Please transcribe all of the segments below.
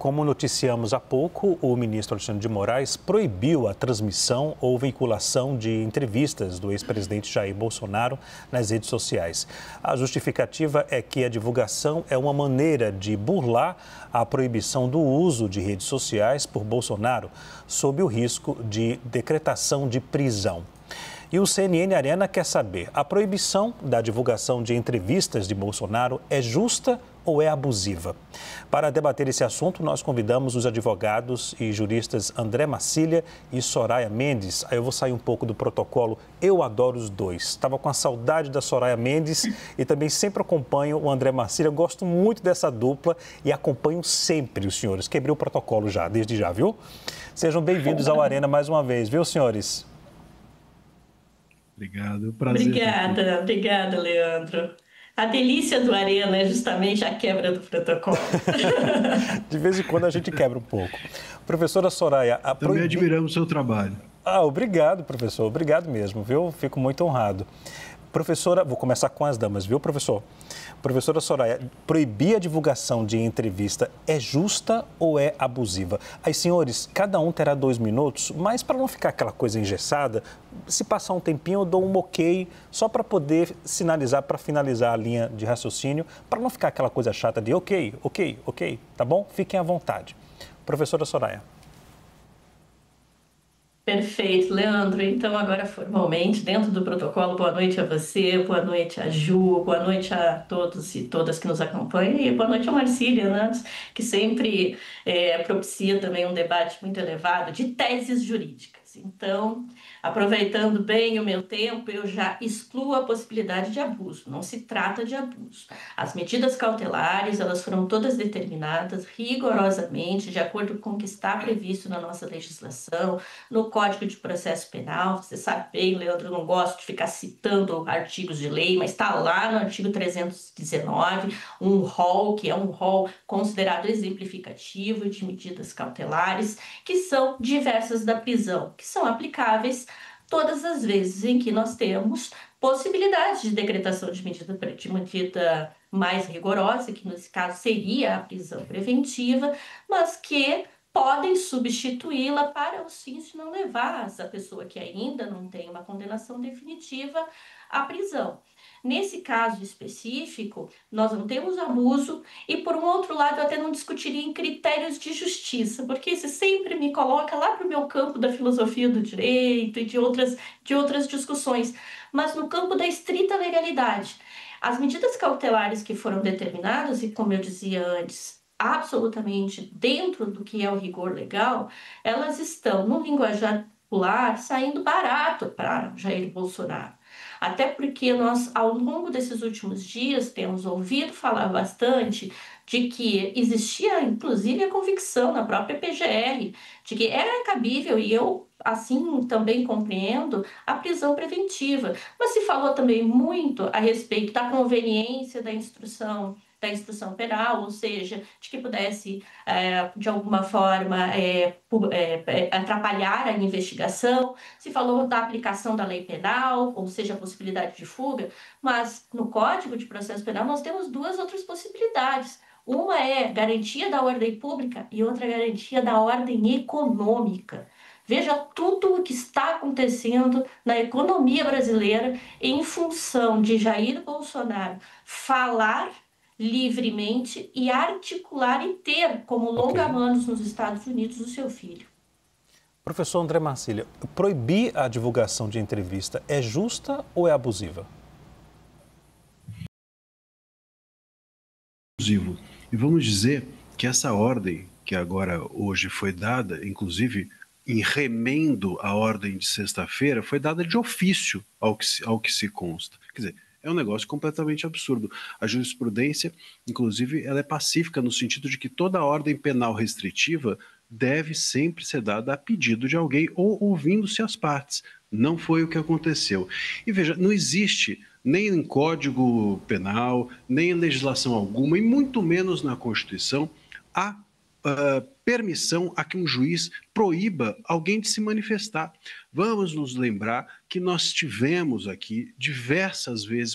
Como noticiamos há pouco, o ministro Alexandre de Moraes proibiu a transmissão ou veiculação de entrevistas do ex-presidente Jair Bolsonaro nas redes sociais. A justificativa é que a divulgação é uma maneira de burlar a proibição do uso de redes sociais por Bolsonaro, sob o risco de decretação de prisão. E o CNN Arena quer saber, a proibição da divulgação de entrevistas de Bolsonaro é justa ou é abusiva? Para debater esse assunto, nós convidamos os advogados e juristas André Marcília e Soraya Mendes. Aí eu vou sair um pouco do protocolo, eu adoro os dois. Estava com a saudade da Soraya Mendes e também sempre acompanho o André Marcília. Gosto muito dessa dupla e acompanho sempre os senhores. Quebrei o protocolo já, desde já, viu? Sejam bem-vindos ao Arena mais uma vez, viu, senhores? Obrigado, prazer. Obrigada, Leandro. A delícia do Arena é justamente a quebra do protocolo. De vez em quando a gente quebra um pouco. Professora Soraya... Também admiramos o seu trabalho. Obrigado, professor. Obrigado mesmo, viu? Fico muito honrado. Professora, vou começar com as damas, viu, professor? Professora Soraya, proibir a divulgação de entrevista é justa ou é abusiva? Aí, senhores, cada um terá 2 minutos, mas para não ficar aquela coisa engessada, se passar um tempinho eu dou um ok, só para poder sinalizar, para finalizar a linha de raciocínio, para não ficar aquela coisa chata de ok, tá bom? Fiquem à vontade. Professora Soraya. Perfeito, Leandro. Então, agora formalmente, dentro do protocolo, boa noite a você, boa noite a Ju, boa noite a todos e todas que nos acompanham e boa noite a Marcília, né, que sempre propicia também um debate muito elevado de teses jurídicas. Então, aproveitando bem o meu tempo, eu já excluo a possibilidade de abuso. Não se trata de abuso. As medidas cautelares, elas foram todas determinadas rigorosamente, de acordo com o que está previsto na nossa legislação, no Código de Processo Penal. Você sabe bem, Leandro, eu não gosto de ficar citando artigos de lei, mas está lá no artigo 319, um rol, que é um rol considerado exemplificativo de medidas cautelares, que são diversas da prisão, que são aplicáveis todas as vezes em que nós temos possibilidade de decretação de medida mais rigorosa, que nesse caso seria a prisão preventiva, mas que podem substituí-la para os fins de não levar essa pessoa que ainda não tem uma condenação definitiva à prisão. Nesse caso específico, nós não temos abuso e, por um outro lado, eu até não discutiria em critérios de justiça, porque isso sempre me coloca lá para o meu campo da filosofia do direito e de outras discussões, mas no campo da estrita legalidade. As medidas cautelares que foram determinadas, e como eu dizia antes, absolutamente dentro do que é o rigor legal, elas estão, no linguajar popular, saindo barato para Jair Bolsonaro. Até porque nós, ao longo desses últimos dias, temos ouvido falar bastante de que existia, inclusive, a convicção na própria PGR de que era cabível, e eu, assim, também compreendo, a prisão preventiva. Mas se falou também muito a respeito da conveniência da instrução penal, ou seja, de que pudesse, de alguma forma, atrapalhar a investigação. Se falou da aplicação da lei penal, ou seja, a possibilidade de fuga, mas no Código de Processo Penal nós temos 2 outras possibilidades. Uma é garantia da ordem pública e outra é garantia da ordem econômica. Veja tudo o que está acontecendo na economia brasileira em função de Jair Bolsonaro falar livremente e articular e ter como longa-manos nos Estados Unidos o seu filho. Professor André Marcília, proibir a divulgação de entrevista é justa ou é abusiva? Abusivo. E vamos dizer que essa ordem que agora hoje foi dada, inclusive em remendo à ordem de sexta-feira, foi dada de ofício ao que se consta. Quer dizer, é um negócio completamente absurdo. A jurisprudência, inclusive, ela é pacífica no sentido de que toda ordem penal restritiva deve sempre ser dada a pedido de alguém ou ouvindo-se as partes. Não foi o que aconteceu. E veja, não existe nem em Código Penal, nem em legislação alguma, e muito menos na Constituição, a permissão a que um juiz proíba alguém de se manifestar. Vamos nos lembrar que nós tivemos aqui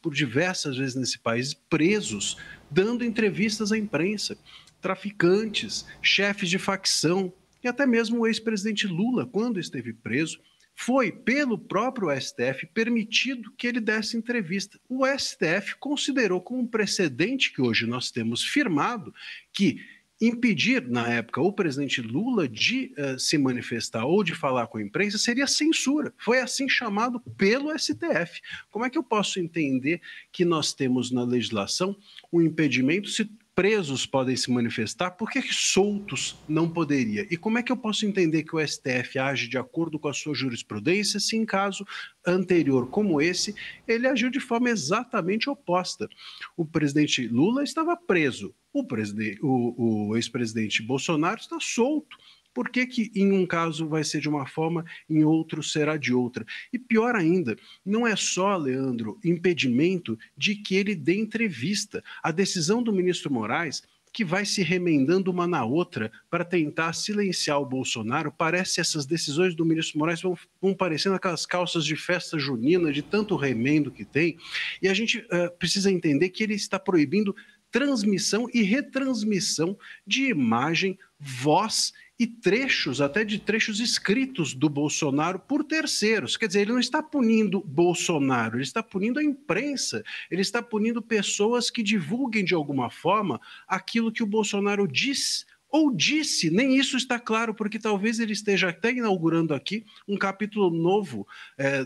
por diversas vezes nesse país, presos dando entrevistas à imprensa. traficantes, chefes de facção e até mesmo o ex-presidente Lula, quando esteve preso, foi, pelo próprio STF, permitido que ele desse entrevista. O STF considerou como um precedente que hoje nós temos firmado que impedir, na época, o presidente Lula de se manifestar ou de falar com a imprensa seria censura. Foi assim chamado pelo STF. Como é que eu posso entender que nós temos na legislação um impedimento se presos podem se manifestar, por que soltos não poderia? E como é que eu posso entender que o STF age de acordo com a sua jurisprudência se em caso anterior como esse, ele agiu de forma exatamente oposta? O presidente Lula estava preso, o ex-presidente Bolsonaro está solto. Por que em um caso vai ser de uma forma, em outro será de outra? E pior ainda, não é só, Leandro, impedimento de que ele dê entrevista. A decisão do ministro Moraes, que vai se remendando uma na outra para tentar silenciar o Bolsonaro, parece essas decisões do ministro Moraes vão parecendo aquelas calças de festa junina, de tanto remendo que tem. E a gente precisa entender que ele está proibindo transmissão e retransmissão de imagem, voz e trechos, até de trechos escritos do Bolsonaro por terceiros. Quer dizer, ele não está punindo Bolsonaro, ele está punindo a imprensa, ele está punindo pessoas que divulguem de alguma forma aquilo que o Bolsonaro diz ou disse, nem isso está claro, porque talvez ele esteja até inaugurando aqui um capítulo novo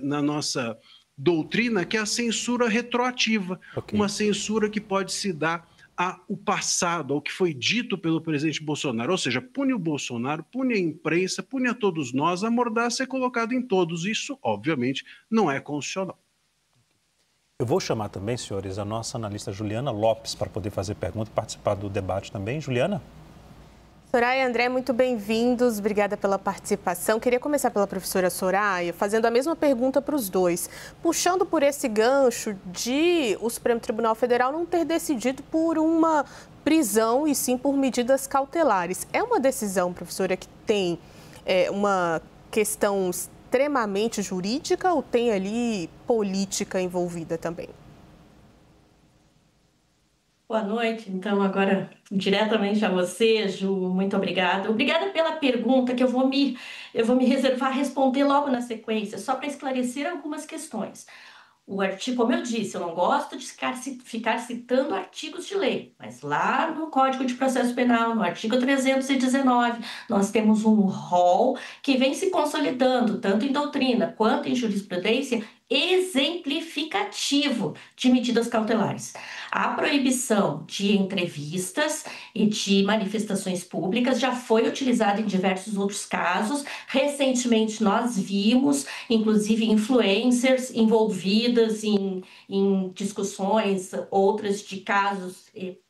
na nossa doutrina, que é a censura retroativa, uma censura que pode se dar ao passado, ao que foi dito pelo presidente Bolsonaro, ou seja, pune o Bolsonaro, pune a imprensa, pune a todos nós, a mordaça é colocada em todos. Isso, obviamente, não é constitucional. Eu vou chamar também, senhores, a nossa analista Juliana Lopes para poder fazer pergunta e participar do debate também. Juliana? Soraya e André, muito bem-vindos. Obrigada pela participação. Queria começar pela professora Soraya, fazendo a mesma pergunta para os dois. Puxando por esse gancho de o Supremo Tribunal Federal não ter decidido por uma prisão e sim por medidas cautelares. É uma decisão, professora, que tem uma questão extremamente jurídica ou tem ali política envolvida também? Boa noite, então agora diretamente a você, Ju, muito obrigada. Obrigada pela pergunta que eu vou me reservar a responder logo na sequência, só para esclarecer algumas questões. O artigo, como eu disse, eu não gosto de ficar citando artigos de lei, mas lá no Código de Processo Penal, no artigo 319, nós temos um rol que vem se consolidando, tanto em doutrina quanto em jurisprudência, exemplificativo de medidas cautelares. A proibição de entrevistas e de manifestações públicas já foi utilizada em diversos outros casos. Recentemente nós vimos, inclusive, influencers envolvidas em discussões, outras de casos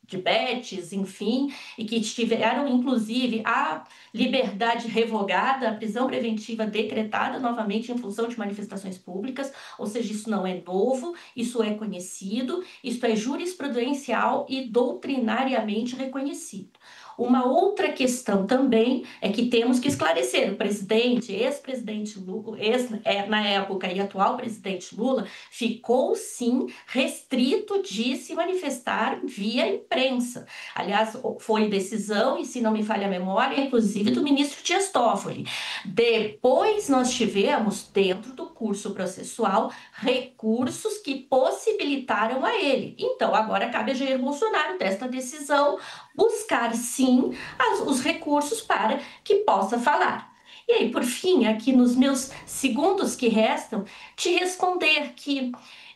de bets, enfim, e que tiveram, inclusive, a liberdade revogada, a prisão preventiva decretada novamente em função de manifestações públicas, ou seja, isso não é novo, isso é conhecido, isso é jurisprudencial e doutrinariamente reconhecido. Uma outra questão também é que temos que esclarecer, o presidente, ex-presidente Lula, na época e atual presidente Lula, ficou sim restrito de se manifestar via imprensa. Aliás, foi decisão, e se não me falha a memória, inclusive do ministro Dias Toffoli. Depois nós tivemos, dentro do curso processual, recursos que possibilitaram a ele. Então, agora cabe a Jair Bolsonaro, desta decisão, buscar sim os recursos para que possa falar. E aí, por fim, aqui nos meus segundos que restam, te responder que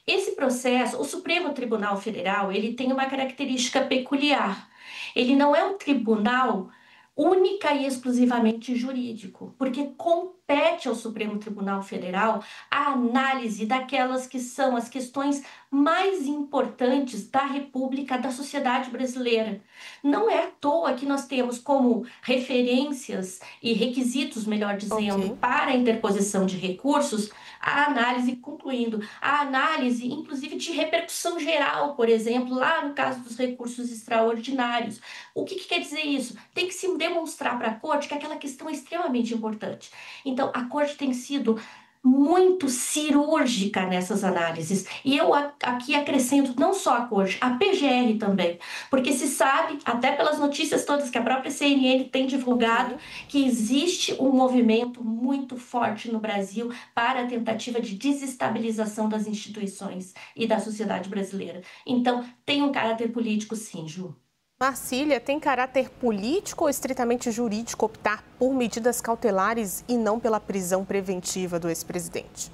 esse processo, o Supremo Tribunal Federal, ele tem uma característica peculiar. Ele não é um tribunal única e exclusivamente jurídico, porque compete ao Supremo Tribunal Federal a análise daquelas que são as questões mais importantes da República, da sociedade brasileira. Não é à toa que nós temos como referências e requisitos, melhor dizendo, para a interposição de recursos, a análise, concluindo, a análise, inclusive, de repercussão geral, por exemplo, lá no caso dos recursos extraordinários. O que quer dizer isso? Tem que se demonstrar para a Corte que aquela questão é extremamente importante. Então, a Corte tem sido muito cirúrgica nessas análises. E eu aqui acrescento não só a corte, a PGR também, porque se sabe, até pelas notícias todas que a própria CNN tem divulgado, que existe um movimento muito forte no Brasil para a tentativa de desestabilização das instituições e da sociedade brasileira. Então, tem um caráter político, sim, Ju. Marcília, tem caráter político ou estritamente jurídico optar por medidas cautelares e não pela prisão preventiva do ex-presidente?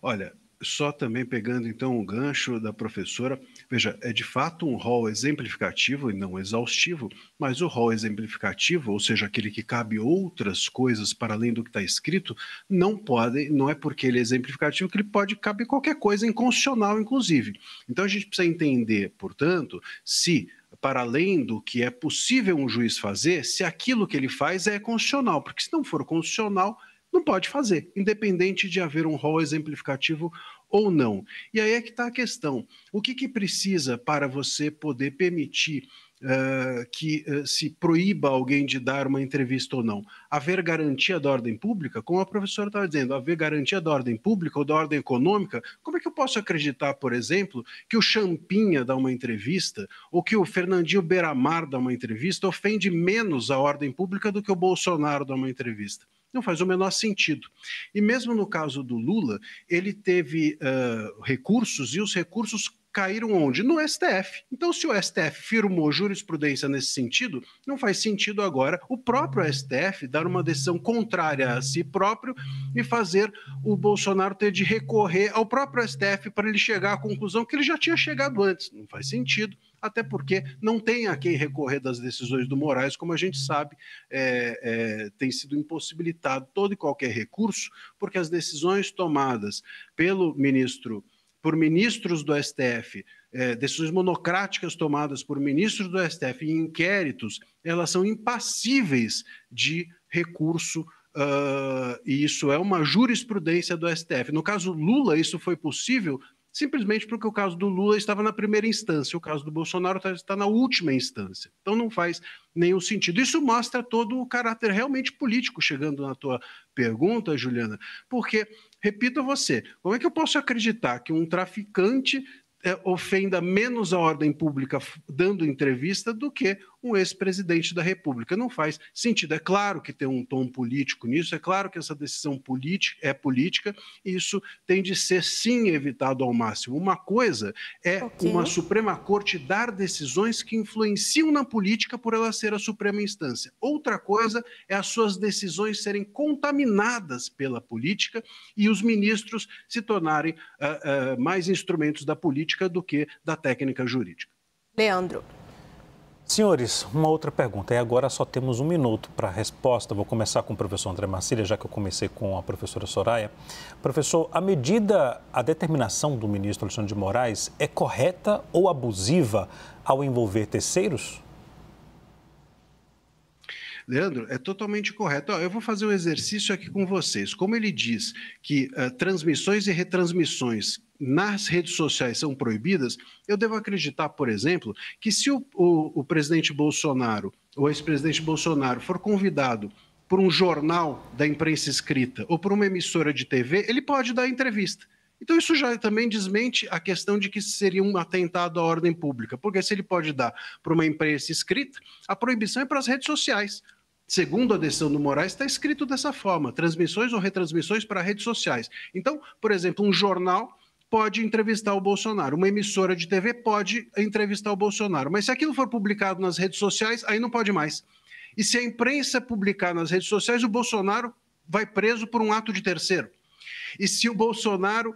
Olha, só também pegando então o gancho da professora, veja, é de fato um rol exemplificativo e não exaustivo, mas o rol exemplificativo, ou seja, aquele que cabe outras coisas para além do que está escrito, não é porque ele é exemplificativo que ele pode caber qualquer coisa inconstitucional, inclusive. Então a gente precisa entender, portanto, se para além do que é possível um juiz fazer, se aquilo que ele faz é constitucional, porque se não for constitucional, não pode fazer, independente de haver um rol exemplificativo ou não. E aí é que está a questão. O que precisa para você poder permitir que se proíba alguém de dar uma entrevista ou não? Haver garantia da ordem pública? Como a professora estava dizendo, haver garantia da ordem pública ou da ordem econômica? Como é que eu posso acreditar, por exemplo, que o Champinha dá uma entrevista ou que o Fernandinho Beiramar dá uma entrevista ofende menos a ordem pública do que o Bolsonaro dá uma entrevista? Não faz o menor sentido. E mesmo no caso do Lula, ele teve recursos e os recursos caíram onde? No STF. Então, se o STF firmou jurisprudência nesse sentido, não faz sentido agora o próprio STF dar uma decisão contrária a si próprio e fazer o Bolsonaro ter de recorrer ao próprio STF para ele chegar à conclusão que ele já tinha chegado antes. Não faz sentido. Até porque não tem a quem recorrer das decisões do Moraes, como a gente sabe, tem sido impossibilitado todo e qualquer recurso, porque as decisões tomadas por ministros do STF, decisões monocráticas tomadas por ministros do STF em inquéritos, elas são impassíveis de recurso, e isso é uma jurisprudência do STF. No caso Lula, isso foi possível simplesmente porque o caso do Lula estava na primeira instância, o caso do Bolsonaro está na última instância. Então não faz nenhum sentido. Isso mostra todo o caráter realmente político, chegando na tua pergunta, Juliana, porque, repito a você, como é que eu posso acreditar que um traficante ofenda menos a ordem pública dando entrevista do que um ex-presidente da República? Não faz sentido. É claro que tem um tom político nisso, é claro que essa decisão é política e isso tem de ser, sim, evitado ao máximo. Uma coisa é uma Suprema Corte dar decisões que influenciam na política por ela ser a suprema instância. Outra coisa é as suas decisões serem contaminadas pela política e os ministros se tornarem mais instrumentos da política do que da técnica jurídica. Leandro. Senhores, uma outra pergunta. E agora só temos 1 minuto para a resposta. Vou começar com o professor André Marcília, já que eu comecei com a professora Soraya. Professor, a determinação do ministro Alexandre de Moraes é correta ou abusiva ao envolver terceiros? Leandro, é totalmente correto. Eu vou fazer um exercício aqui com vocês. Como ele diz que transmissões e retransmissões nas redes sociais são proibidas, eu devo acreditar, por exemplo, que se o presidente Bolsonaro, o ex-presidente Bolsonaro, for convidado por um jornal da imprensa escrita ou por uma emissora de TV, ele pode dar entrevista. Então isso já também desmente a questão de que seria um atentado à ordem pública, porque se ele pode dar para uma imprensa escrita, a proibição é para as redes sociais. Segundo a decisão do Moraes, está escrito dessa forma, transmissões ou retransmissões para redes sociais. Então, por exemplo, um jornal pode entrevistar o Bolsonaro, uma emissora de TV pode entrevistar o Bolsonaro, mas se aquilo for publicado nas redes sociais, aí não pode mais. E se a imprensa publicar nas redes sociais, o Bolsonaro vai preso por um ato de terceiro. E se o Bolsonaro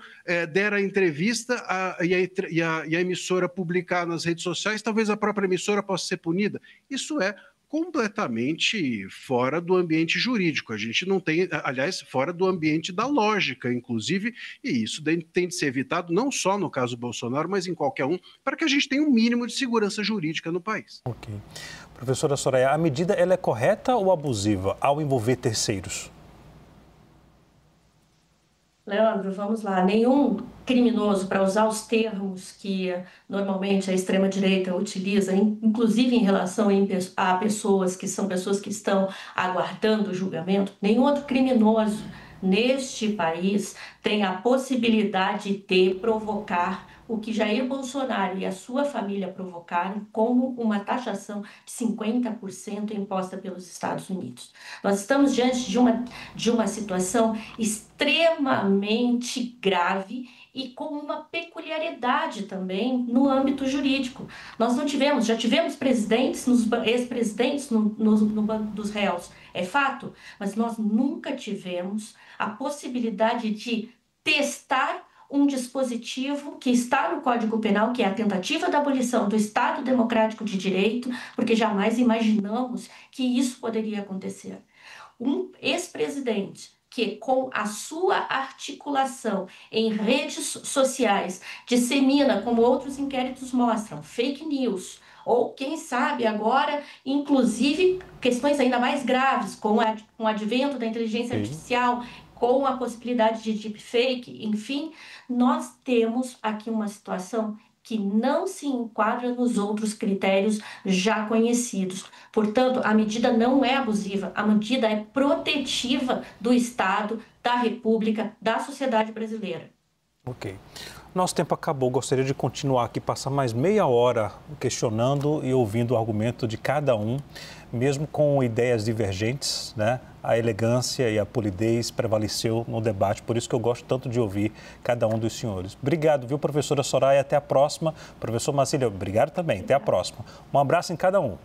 der a entrevista e a emissora publicar nas redes sociais, talvez a própria emissora possa ser punida. Isso é completamente fora do ambiente jurídico. A gente não tem, aliás, fora do ambiente da lógica, inclusive, e isso tem de ser evitado não só no caso Bolsonaro, mas em qualquer um, para que a gente tenha um mínimo de segurança jurídica no país. Ok. Professora Soraya, a medida ela é correta ou abusiva ao envolver terceiros? Leandro, vamos lá. Nenhum criminoso, para usar os termos que normalmente a extrema-direita utiliza, inclusive em relação a pessoas que são pessoas que estão aguardando o julgamento, nenhum outro criminoso neste país tem a possibilidade de provocar o que Jair Bolsonaro e a sua família provocaram, como uma taxação de 50% imposta pelos Estados Unidos. Nós estamos diante de uma situação extremamente grave e com uma peculiaridade também no âmbito jurídico. Nós não tivemos, já tivemos presidentes, ex-presidentes no banco dos réus, é fato, mas nós nunca tivemos a possibilidade de testar um dispositivo que está no Código Penal, que é a tentativa da abolição do Estado Democrático de Direito, porque jamais imaginamos que isso poderia acontecer. Um ex-presidente que, com a sua articulação em redes sociais, dissemina, como outros inquéritos mostram, fake news, ou quem sabe agora, inclusive, questões ainda mais graves, com o advento da inteligência artificial, com a possibilidade de deepfake, enfim, nós temos aqui uma situação que não se enquadra nos outros critérios já conhecidos. Portanto, a medida não é abusiva, a medida é protetiva do Estado, da República, da sociedade brasileira. Ok. Nosso tempo acabou. Gostaria de continuar aqui, passar mais meia hora questionando e ouvindo o argumento de cada um, mesmo com ideias divergentes, né? A elegância e a polidez prevaleceu no debate, por isso que eu gosto tanto de ouvir cada um dos senhores. Obrigado, viu, professora Soraya? Até a próxima. Professor Marcílio, obrigado também. Até a próxima. Um abraço em cada um.